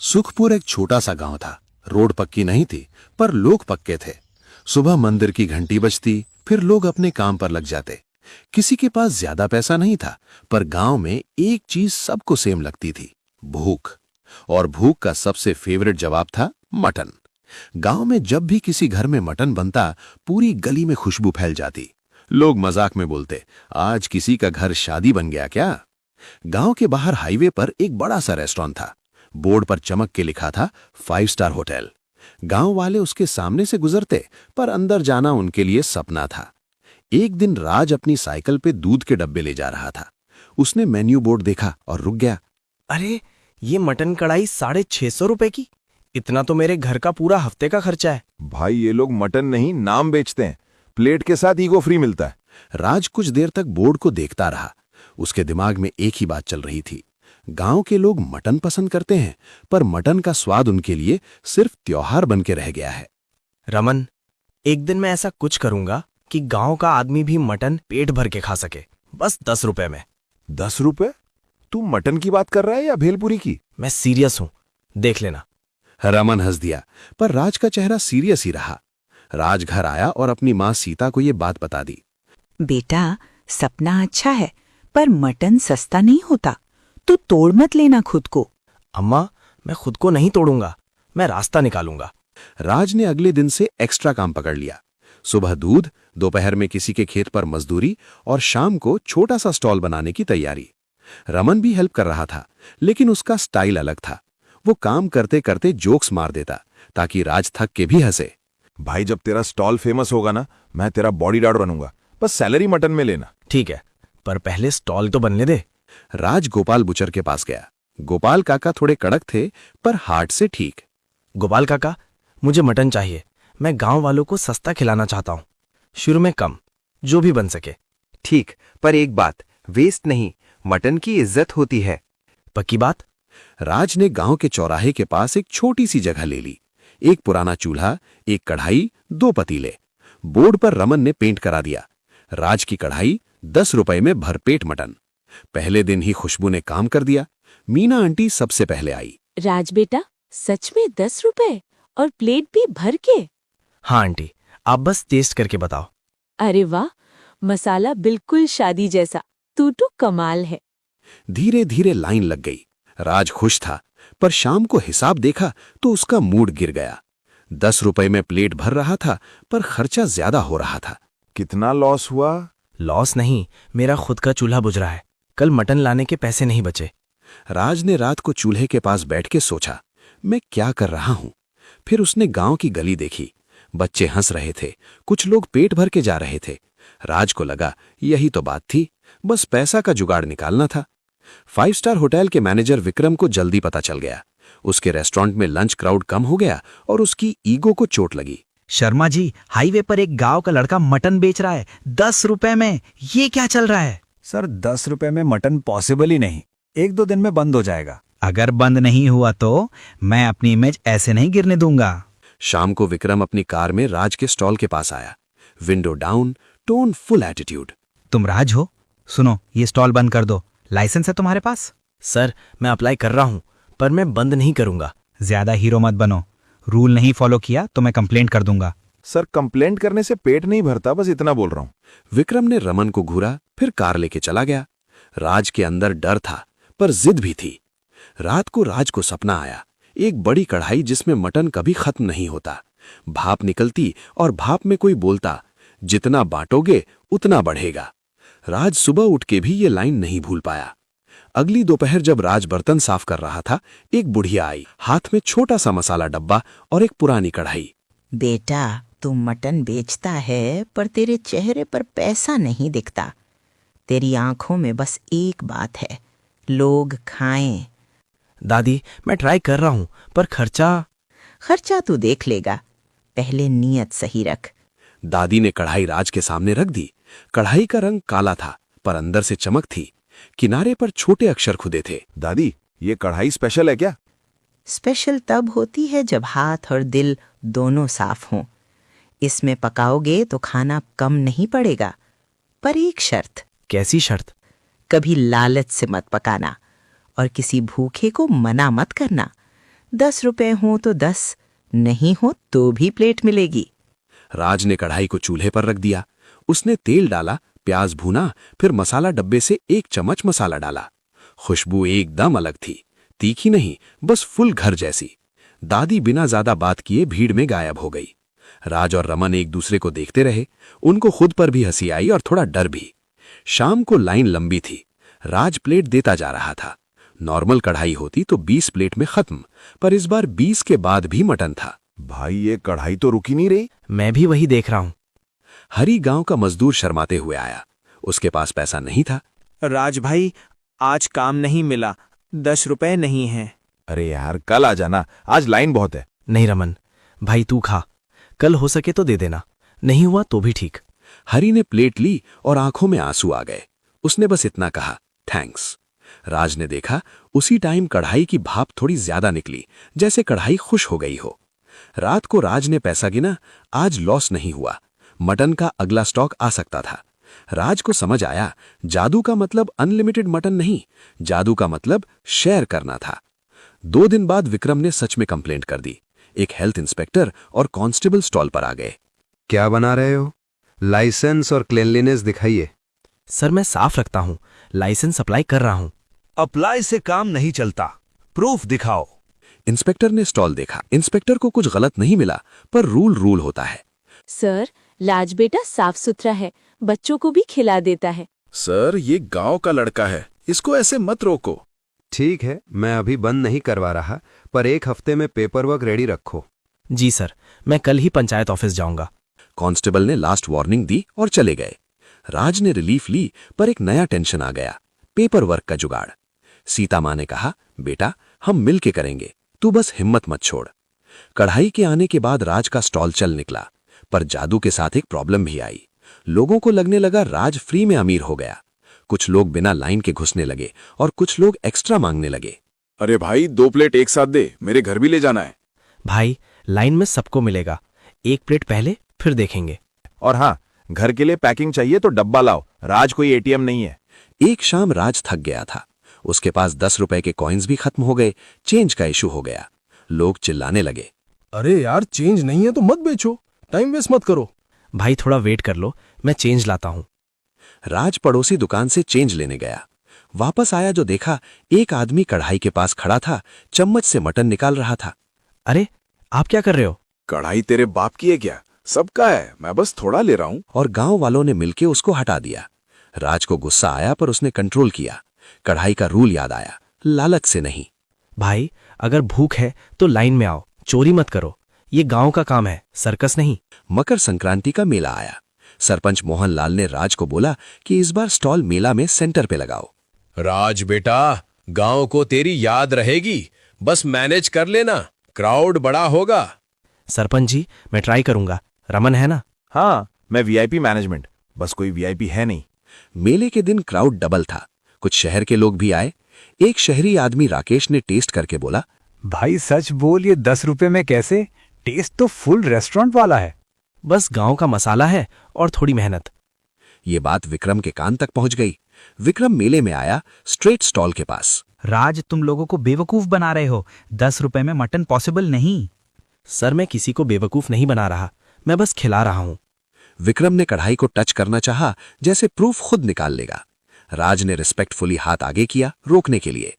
सुखपुर एक छोटा सा गांव था। रोड पक्की नहीं थी, पर लोग पक्के थे। सुबह मंदिर की घंटी बजती, फिर लोग अपने काम पर लग जाते। किसी के पास ज्यादा पैसा नहीं था, पर गांव में एक चीज सबको सेम लगती थी, भूख। और भूख का सबसे फेवरेट जवाब था मटन। गांव में जब भी किसी घर में मटन बनता, पूरी गली में खुशबू फैल जाती। लोग मजाक में बोलते, आज किसी का घर शादी बन गया क्या। गांव के बाहर हाईवे पर एक बड़ा सा रेस्टोरेंट था। बोर्ड पर चमक के लिखा था 5 स्टार होटल। गांव वाले उसके सामने से गुजरते, पर अंदर जाना उनके लिए सपना था। एक दिन राज अपनी साइकिल पे दूध के डब्बे ले जा रहा था। उसने मेन्यू बोर्ड देखा और रुक गया। अरे, ये मटन कढ़ाई 650 रुपए की। इतना तो मेरे घर का पूरा हफ्ते का खर्चा है। भाई ये लोग मटन नहीं नाम बेचते हैं। प्लेट के साथ ईगो फ्री मिलता है। राज कुछ देर तक बोर्ड को देखता रहा। उसके दिमाग में एक ही बात चल रही थी, गांव के लोग मटन पसंद करते हैं, पर मटन का स्वाद उनके लिए सिर्फ त्योहार बन के रह गया है। रमन, एक दिन मैं ऐसा कुछ करूंगा कि गांव का आदमी भी मटन पेट भर के खा सके, बस 10 रुपए में। 10 रुपए? तू मटन की बात कर रहा है या भेलपुरी की? मैं सीरियस हूं, देख लेना। रमन हंस दिया, पर राज का चेहरा सीरियस ही रहा। राज घर आया और अपनी मां सीता को ये बात बता दी। बेटा, सपना अच्छा है, पर मटन सस्ता नहीं होता। तू तोड़ मत लेना खुद को। अम्मा, मैं खुद को नहीं तोड़ूंगा, मैं रास्ता निकालूंगा। राज ने अगले दिन से एक्स्ट्रा काम पकड़ लिया। सुबह दूध, दोपहर में किसी के खेत पर मजदूरी और शाम को छोटा सा स्टॉल बनाने की तैयारी। रमन भी हेल्प कर रहा था, लेकिन उसका स्टाइल अलग था। वो काम करते करते जोक्स मार देता, ताकि राज थक के भी हंसे। भाई जब तेरा स्टॉल फेमस होगा ना, मैं तेरा बॉडीगार्ड बनूंगा। बस सैलरी मटन में लेना। ठीक है, पर पहले स्टॉल तो बनने दे। राज गोपाल बुचर के पास गया। गोपाल काका थोड़े कड़क थे, पर हार्ट से ठीक। गोपाल काका, मुझे मटन चाहिए। मैं गांव वालों को सस्ता खिलाना चाहता हूँ, शुरू में कम, जो भी बन सके। ठीक, पर एक बात, वेस्ट नहीं, मटन की इज्जत होती है। पक्की बात? राज ने गांव के चौराहे के पास एक छोटी सी जगह ले ली। एक पुराना चूल्हा, एक कढ़ाई, 2 पतीले। बोर्ड पर रमन ने पेंट करा दिया, राज की कढ़ाई 10 रुपए में भरपेट मटन। पहले दिन ही खुशबू ने काम कर दिया। मीना आंटी सबसे पहले आई। राज बेटा, सच में 10 रुपए और प्लेट भी भर के? हाँ आंटी, आप बस टेस्ट करके बताओ। अरे वाह, मसाला बिल्कुल शादी जैसा। तू तो कमाल है। धीरे धीरे लाइन लग गई। राज खुश था, पर शाम को हिसाब देखा तो उसका मूड गिर गया। 10 रुपए में प्लेट भर रहा था, पर खर्चा ज्यादा हो रहा था। कितना लॉस हुआ? लॉस नहीं, मेरा खुद का चूल्हा बुझ रहा है। कल मटन लाने के पैसे नहीं बचे। राज ने रात को चूल्हे के पास बैठ के सोचा, मैं क्या कर रहा हूं। फिर उसने गांव की गली देखी। बच्चे हंस रहे थे, कुछ लोग पेट भर के जा रहे थे। राज को लगा यही तो बात थी, बस पैसा का जुगाड़ निकालना था। 5 स्टार होटल के मैनेजर विक्रम को जल्दी पता चल गया। उसके रेस्टोरेंट में लंच क्राउड कम हो गया और उसकी ईगो को चोट लगी। शर्मा जी, हाईवे पर एक गांव का लड़का मटन बेच रहा है 10 रुपए में। ये क्या चल रहा है? सर, 10 रुपए में मटन पॉसिबल ही नहीं। 1-2 दिन में बंद हो जाएगा। अगर बंद नहीं हुआ तो मैं अपनी इमेज ऐसे नहीं गिरने दूंगा। शाम को विक्रम अपनी कार में राज के स्टॉल के पास आया। Window down, tone full attitude. तुम राज हो? सुनो, ये स्टॉल बंद कर दो। लाइसेंस है तुम्हारे पास? सर, मैं अप्लाई कर रहा हूं, पर मैं बंद नहीं करूंगा। ज्यादा हीरो मत बनो। रूल नहीं फॉलो किया तो मैं कंप्लेंट कर दूंगा। सर, कंप्लेंट करने से पेट नहीं भरता, बस इतना बोल रहा हूँ। विक्रम ने रमन को घूरा, फिर कार लेके चला गया। राज के अंदर डर था, पर जिद भी थी। रात को राज को सपना आया, एक बड़ी कढ़ाई जिसमें मटन कभी खत्म नहीं होता। भाप निकलती और भाप में कोई बोलता, जितना बांटोगे उतना बढ़ेगा। राज सुबह उठ के भी ये लाइन नहीं भूल पाया। अगली दोपहर जब राज बर्तन साफ कर रहा था, एक बुढ़िया आई, हाथ में छोटा सा मसाला डब्बा और एक पुरानी कढ़ाई। बेटा, तू मटन बेचता है, पर तेरे चेहरे पर पैसा नहीं दिखता। तेरी आंखों में बस एक बात है, लोग खाएं। दादी, मैं ट्राई कर रहा हूं, पर खर्चा तू देख लेगा, पहले नीयत सही रख। दादी ने कढ़ाई राज के सामने रख दी। कढ़ाई का रंग काला था, पर अंदर से चमक थी। किनारे पर छोटे अक्षर खुदे थे। दादी, ये कढ़ाई स्पेशल है क्या? स्पेशल तब होती है जब हाथ और दिल दोनों साफ हों। इसमें पकाओगे तो खाना कम नहीं पड़ेगा, पर एक शर्त। कैसी शर्त? कभी लालच से मत पकाना और किसी भूखे को मना मत करना। 10 रुपए हो तो 10, नहीं हो तो भी प्लेट मिलेगी। राज ने कढ़ाई को चूल्हे पर रख दिया। उसने तेल डाला, प्याज भूना, फिर मसाला डब्बे से 1 चम्मच मसाला डाला। खुशबू एकदम अलग थी, तीखी नहीं, बस फुल घर जैसी। दादी बिना ज्यादा बात किए भीड़ में गायब हो गई। राज और रमन एक दूसरे को देखते रहे। उनको खुद पर भी हंसी आई और थोड़ा डर भी। शाम को लाइन लंबी थी। राज प्लेट देता जा रहा था। नॉर्मल कढ़ाई होती तो 20 प्लेट में खत्म, पर इस बार 20 के बाद भी मटन था। भाई ये कढ़ाई तो रुकी नहीं रही। मैं भी वही देख रहा हूं। हरी गांव का मजदूर शर्माते हुए आया। उसके पास पैसा नहीं था। राज भाई, आज काम नहीं मिला, 10 रुपए नहीं हैं। अरे यार कल आ जाना, आज लाइन बहुत है। नहीं रमन, भाई तू खा, कल हो सके तो दे देना, नहीं हुआ तो भी ठीक। हरी ने प्लेट ली और आंखों में आंसू आ गए। उसने बस इतना कहा, थैंक्स। राज ने देखा, उसी टाइम कढ़ाई की भाप थोड़ी ज्यादा निकली, जैसे कढ़ाई खुश हो गई हो। रात को राज ने पैसा गिना, आज लॉस नहीं हुआ। मटन का अगला स्टॉक आ सकता था। राज को समझ आया, जादू का मतलब अनलिमिटेड मटन नहीं, जादू का मतलब शेयर करना था। 2 दिन बाद विक्रम ने सच में कंप्लेंट कर दी। एक हेल्थ इंस्पेक्टर और कांस्टेबल स्टॉल पर आ गए। क्या बना रहे हो? लाइसेंस और क्लीनलीनेस दिखाइए। सर मैं साफ रखता हूं, लाइसेंस अप्लाई कर रहा हूं। अप्लाई से काम नहीं चलता, प्रूफ दिखाओ। इंस्पेक्टर ने स्टॉल देखा। इंस्पेक्टर को कुछ गलत नहीं मिला, पर रूल होता है। सर, लाज बेटा साफ सुथरा है, बच्चों को भी खिला देता है। सर ये गांव का लड़का है, इसको ऐसे मत रोको। ठीक है, मैं अभी बंद नहीं करवा रहा, पर 1 हफ्ते में पेपर वर्क रेडी रखो। जी सर, मैं कल ही पंचायत ऑफिस जाऊंगा। कांस्टेबल ने लास्ट वार्निंग दी और चले गए। राज ने रिलीफ ली, पर एक नया टेंशन आ गया, पेपर वर्क का जुगाड़। सीता माँ ने कहा, बेटा हम मिल के करेंगे, तू बस हिम्मत मत छोड़। कढ़ाई के आने के बाद राज का स्टॉल चल निकला, पर जादू के साथ एक प्रॉब्लम भी आई। लोगों को लगने लगा राज फ्री में अमीर हो गया। कुछ लोग बिना लाइन के घुसने लगे और कुछ लोग एक्स्ट्रा मांगने लगे। अरे भाई 2 प्लेट एक साथ दे, मेरे घर भी ले जाना है। भाई लाइन में सबको मिलेगा, 1 प्लेट पहले फिर देखेंगे। और हाँ, घर के लिए पैकिंग चाहिए तो डब्बा लाओ, राज कोई एटीएम नहीं है। एक शाम राज थक गया था। उसके पास 10 रुपए के कॉइन्स भी खत्म हो गए। चेंज का इशू हो गया। लोग चिल्लाने लगे, अरे यार चेंज नहीं है तो मत बेचो, टाइम वेस्ट मत करो। भाई थोड़ा वेट कर लो, मैं चेंज लाता हूं। राज पड़ोसी दुकान से चेंज लेने गया। वापस आया जो देखा, एक आदमी कढ़ाई के पास खड़ा था, चम्मच से मटन निकाल रहा था। अरे आप क्या कर रहे हो? कढ़ाई तेरे बाप की है क्या? सबका है, मैं बस थोड़ा ले रहा हूं। और गांव वालों ने मिलके उसको हटा दिया। राज को गुस्सा आया, पर उसने कंट्रोल किया। कढ़ाई का रूल याद आया, लालच से नहीं। भाई अगर भूख है तो लाइन में आओ, चोरी मत करो, ये गांव का काम है, सर्कस नहीं। मकर संक्रांति का मेला आया। सरपंच मोहनलाल ने राज को बोला कि इस बार स्टॉल मेला में सेंटर पे लगाओ। राज बेटा, गांव को तेरी याद रहेगी, बस मैनेज कर लेना, क्राउड बड़ा होगा। सरपंच जी मैं ट्राई करूंगा, रमन है ना? हाँ, मैं वीआईपी मैनेजमेंट, बस कोई वीआईपी है नहीं। मेले के दिन क्राउड डबल था। कुछ शहर के लोग भी आए। एक शहरी आदमी राकेश ने टेस्ट करके बोला, भाई सच बोल, ये 10 रुपए में कैसे? टेस्ट तो फुल रेस्टोरेंट वाला है। बस गांव का मसाला है और थोड़ी मेहनत। ये बात विक्रम के कान तक पहुंच गई। विक्रम मेले में आया, स्ट्रेट स्टॉल के पास। राज तुम लोगों को बेवकूफ बना रहे हो, 10 रुपए में मटन पॉसिबल नहीं। सर मैं किसी को बेवकूफ नहीं बना रहा, मैं बस खिला रहा हूं। विक्रम ने कढ़ाई को टच करना चाहा, जैसे प्रूफ खुद निकाल लेगा। राज ने रिस्पेक्टफुली हाथ आगे किया, रोकने के लिए।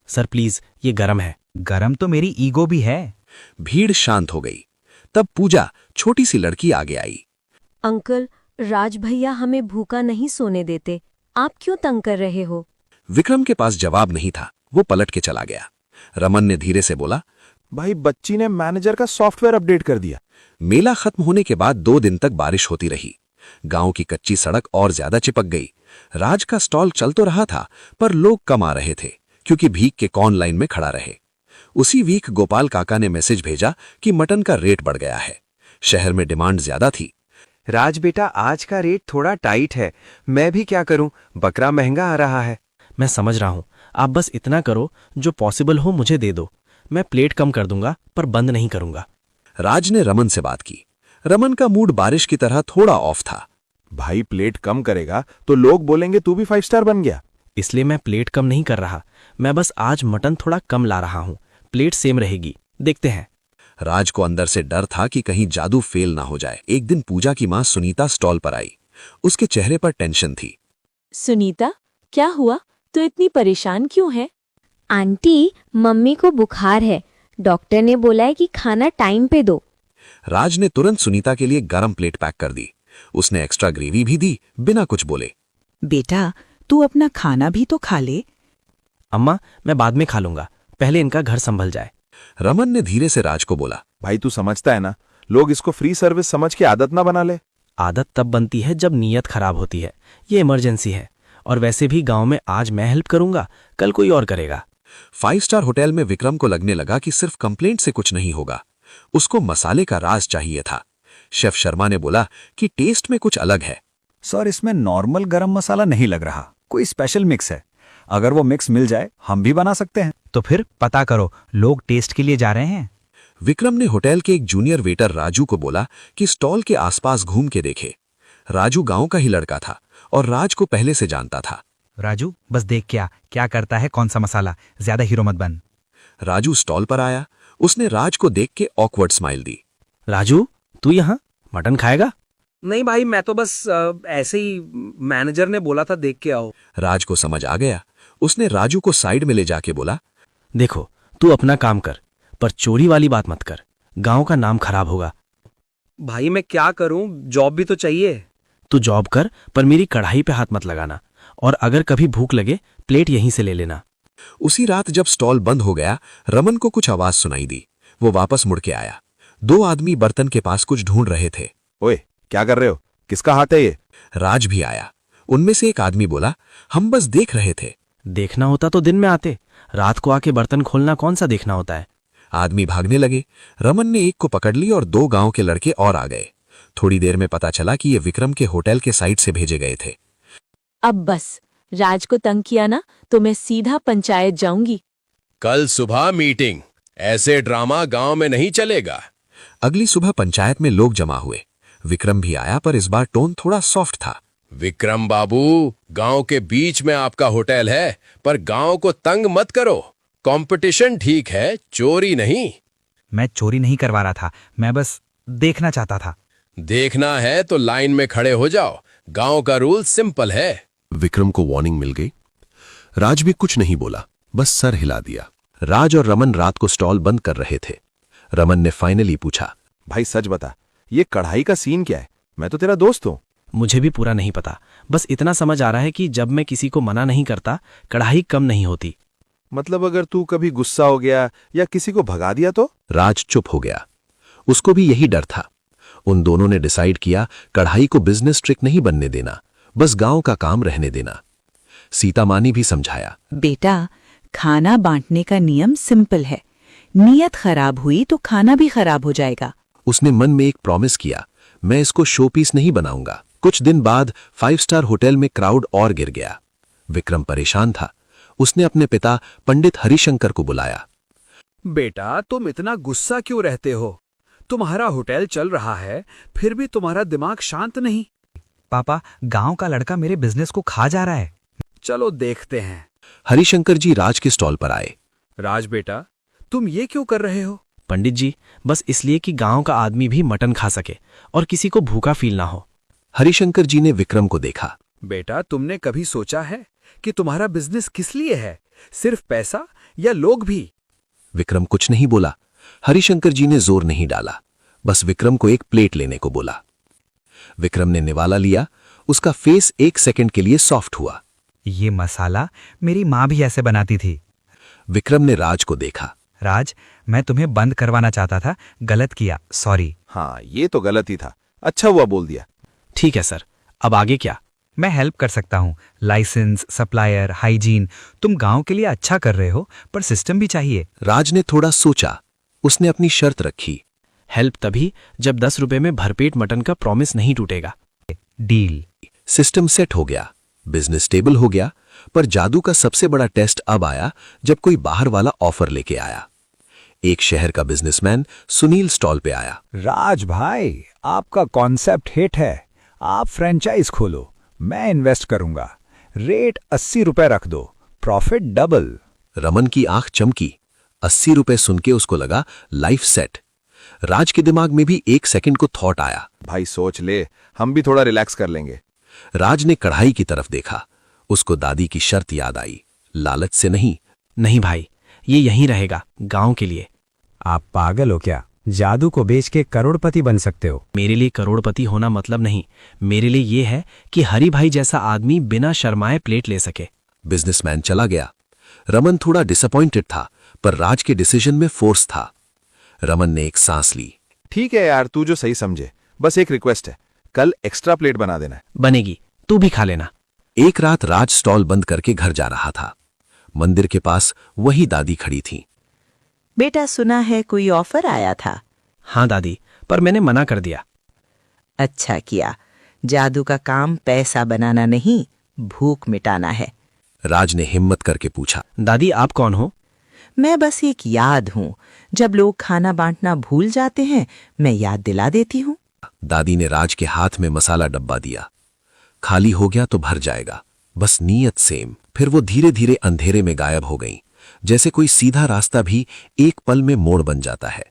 सर प्लीज, ये गरम है। गरम तो मेरी ईगो भी है। भीड़ शांत हो गई। तब पूजा, छोटी सी लड़की, आगे आई। अंकल, राज भैया हमें भूखा नहीं सोने देते, आप क्यों तंग कर रहे हो? विक्रम के पास जवाब नहीं था, वो पलट के चला गया। रमन ने धीरे से बोला, भाई बच्ची ने मैनेजर का सॉफ्टवेयर अपडेट कर दिया। मेला खत्म होने के बाद 2 दिन तक बारिश होती रही। गांव की कच्ची सड़क और ज्यादा चिपक गई। राज का स्टॉल चल तो रहा था, पर लोग कम आ रहे थे, क्योंकि भीख के कौन लाइन में खड़ा रहे। उसी वीक गोपाल काका ने मैसेज भेजा कि मटन का रेट बढ़ गया है। शहर में डिमांड ज्यादा थी। राज बेटा, आज का रेट थोड़ा टाइट है, मैं भी क्या करूं, बकरा महंगा आ रहा है। मैं समझ रहा हूं, आप बस इतना करो, जो पॉसिबल हो मुझे दे दो, मैं प्लेट कम कर दूंगा, पर बंद नहीं करूंगा। राज ने रमन से बात की। रमन का मूड बारिश की तरह थोड़ा ऑफ था। भाई प्लेट कम करेगा तो लोग बोलेंगे तू भी 5 स्टार बन गया। इसलिए मैं प्लेट कम नहीं कर रहा, मैं बस आज मटन थोड़ा कम ला रहा हूं, प्लेट सेम रहेगी। देखते हैं। राज को अंदर से डर था कि कहीं जादू फेल ना हो जाए। एक दिन पूजा की मां सुनीता स्टॉल पर आई। उसके चेहरे पर टेंशन थी। सुनीता, क्या हुआ? तू इतनी परेशान क्यों है? आंटी, मम्मी को बुखार है। डॉक्टर ने बोला है कि खाना टाइम पे दो। राज ने तुरंत सुनीता के लिए गरम प्लेट पैक कर दी। उसने एक्स्ट्रा ग्रेवी भी दी, बिना कुछ बोले। बेटा, तू अपना खाना भी तो खा ले। अम्मा, मैं बाद में खा लूंगा, पहले इनका घर संभल जाए। रमन ने धीरे से राज को बोला, भाई तू समझता है ना, लोग इसको फ्री सर्विस समझ के आदत ना बना ले। आदत तब बनती है जब नीयत खराब होती है। ये इमरजेंसी है, और वैसे भी गांव में आज मैं हेल्प करूंगा, कल कोई और करेगा। 5 स्टार होटल में विक्रम को लगने लगा कि सिर्फ कंप्लेंट से कुछ नहीं होगा। उसको मसाले का राज चाहिए था। शेफ शर्मा ने बोला कि टेस्ट में कुछ अलग है। सर, इसमें नॉर्मल गरम मसाला नहीं लग रहा, कोई स्पेशल मिक्स है। अगर वो मिक्स मिल जाए हम भी बना सकते हैं। तो फिर पता करो, लोग टेस्ट के लिए जा रहे हैं। विक्रम ने होटल के एक जूनियर वेटर राजू को बोला कि स्टॉल के आसपास घूम के देखे। राजू गांव का ही लड़का था और राज को पहले से जानता था। राजू, बस देख क्या करता है, कौन सा मसाला, ज्यादा हीरो मत बन। राजू स्टॉल पर आया। उसने राज को देख के ऑकवर्ड स्माइल दी। राजू, तू यहाँ मटन खाएगा? नहीं भाई, मैं तो बस ऐसे ही, मैनेजर ने बोला था देख के आओ। राज को समझ आ गया। उसने राजू को साइड में ले जाके बोला, देखो, तू अपना काम कर, पर चोरी वाली बात मत कर, गांव का नाम खराब होगा। भाई मैं क्या करूं, जॉब भी तो चाहिए। तू जॉब कर, पर मेरी कढ़ाई पे हाथ मत लगाना, और अगर कभी भूख लगे प्लेट यहीं से ले लेना। उसी रात जब स्टॉल बंद हो गया, रमन को कुछ आवाज सुनाई दी। वो वापस मुड़ के आया। 2 आदमी बर्तन के पास कुछ ढूंढ रहे थे। ओए, क्या कर रहे हो? किसका हाथ है ये? राज भी आया। उनमें से एक आदमी बोला, हम बस देख रहे थे। देखना होता तो दिन में आते, रात को आके बर्तन खोलना कौन सा देखना होता है। आदमी भागने लगे। रमन ने एक को पकड़ ली और 2 गांव के लड़के और आ गए। थोड़ी देर में पता चला कि ये विक्रम के होटल के साइड से भेजे गए थे। अब बस, राज को तंग किया ना तो मैं सीधा पंचायत जाऊंगी। कल सुबह मीटिंग। ऐसे ड्रामा गांव में नहीं चलेगा। अगली सुबह पंचायत में लोग जमा हुए। विक्रम भी आया, पर इस बार टोन थोड़ा सॉफ्ट था। विक्रम बाबू, गांव के बीच में आपका होटल है, पर गांव को तंग मत करो। कंपटीशन ठीक है, चोरी नहीं। मैं चोरी नहीं करवा रहा था, मैं बस देखना चाहता था। देखना है तो लाइन में खड़े हो जाओ। गांव का रूल सिंपल है। विक्रम को वार्निंग मिल गई। राज भी कुछ नहीं बोला, बस सर हिला दिया। राज और रमन रात को स्टॉल बंद कर रहे थे। रमन ने फाइनली पूछा, भाई सच बता, ये कढ़ाई का सीन क्या है? मैं तो तेरा दोस्त हूं। मुझे भी पूरा नहीं पता, बस इतना समझ आ रहा है कि जब मैं किसी को मना नहीं करता, कढ़ाई कम नहीं होती। मतलब अगर तू कभी गुस्सा हो गया या किसी को भगा दिया तो? राज चुप हो गया। उसको भी यही डर था। उन दोनों ने डिसाइड किया, कढ़ाई को बिजनेस ट्रिक नहीं बनने देना, बस गांव का काम रहने देना। सीता माँ ने भी समझाया, बेटा, खाना बांटने का नियम सिंपल है। नीयत खराब हुई तो खाना भी खराब हो जाएगा। उसने मन में एक प्रॉमिस किया, मैं इसको शो पीस नहीं बनाऊंगा। कुछ दिन बाद 5 स्टार होटल में क्राउड और गिर गया। विक्रम परेशान था। उसने अपने पिता पंडित हरिशंकर को बुलाया। बेटा, तुम इतना गुस्सा क्यों रहते हो? तुम्हारा होटल चल रहा है, फिर भी तुम्हारा दिमाग शांत नहीं। पापा, गांव का लड़का मेरे बिजनेस को खा जा रहा है। चलो देखते हैं। हरिशंकर जी राज के स्टॉल पर आए। राज बेटा, तुम ये क्यों कर रहे हो? पंडित जी, बस इसलिए कि गांव का आदमी भी मटन खा सके और किसी को भूखा फील ना हो। हरिशंकर जी ने विक्रम को देखा। बेटा, तुमने कभी सोचा है कि तुम्हारा बिजनेस किस लिए है? सिर्फ पैसा या लोग भी? विक्रम कुछ नहीं बोला। हरिशंकर जी ने जोर नहीं डाला, बस विक्रम को एक प्लेट लेने को बोला। विक्रम ने निवाला लिया। उसका फेस 1 सेकंड के लिए सॉफ्ट हुआ। ये मसाला मेरी माँ भी ऐसे बनाती थी। विक्रम ने राज को देखा। राज, मैं तुम्हें बंद करवाना चाहता था, गलत किया, सॉरी। हाँ, ये तो गलत ही था। अच्छा हुआ बोल दिया। ठीक है सर, अब आगे क्या? मैं हेल्प कर सकता हूँ। Licence, supplier, hygiene. तुम गांव के लिए अच्छा कर रहे हो, पर सिस्टम भी चाहिए। राज ने थोड़ा सोचा। उसने अपनी शर्त रखी। हेल्प तभी जब 10 रुपए में भरपेट मटन का प्रॉमिस नहीं टूटेगा। डील। सिस्टम सेट हो गया, बिजनेस स्टेबल हो गया। पर जादू का सबसे बड़ा टेस्ट अब आया जब कोई बाहर वाला ऑफर लेके आया। एक शहर का बिजनेसमैन सुनील स्टॉल पे आया। राज भाई, आपका कॉन्सेप्ट हिट है। आप फ्रेंचाइज खोलो, मैं इन्वेस्ट करूंगा। रेट 80 रुपए रख दो, प्रॉफिट डबल। रमन की आंख चमकी। ₹80 सुन के उसको लगा लाइफ सेट। राज के दिमाग में भी 1 सेकंड को थॉट आया। भाई सोच ले, हम भी थोड़ा रिलैक्स कर लेंगे। राज ने कढ़ाई की तरफ देखा। उसको दादी की शर्त याद आई, लालच से नहीं। नहीं भाई, ये यहीं रहेगा, गांव के लिए। आप पागल हो क्या? जादू को बेच के करोड़पति बन सकते हो। मेरे लिए करोड़पति होना मतलब नहीं, मेरे लिए ये है कि हरी भाई जैसा आदमी बिना शर्माए प्लेट ले सके। बिजनेसमैन चला गया। रमन थोड़ा डिसअपॉइंटेड था, पर राज के डिसीजन में फोर्स था। रमन ने एक सांस ली। ठीक है यार, तू जो सही समझे। बस एक रिक्वेस्ट है, कल एक्स्ट्रा प्लेट बना देना है। बनेगी, तू भी खा लेना। एक रात राज स्टॉल बंद करके घर जा रहा था। मंदिर के पास वही दादी खड़ी थी। बेटा, सुना है कोई ऑफर आया था? हाँ दादी, पर मैंने मना कर दिया। अच्छा किया। जादू का काम पैसा बनाना नहीं, भूख मिटाना है। राज ने हिम्मत करके पूछा, दादी आप कौन हो? मैं बस एक याद हूं। जब लोग खाना बांटना भूल जाते हैं, मैं याद दिला देती हूं। दादी ने राज के हाथ में मसाला डब्बा दिया। खाली हो गया तो भर जाएगा, बस नीयत सेम। फिर वो धीरे धीरे अंधेरे में गायब हो गई, जैसे कोई सीधा रास्ता भी एक पल में मोड़ बन जाता है।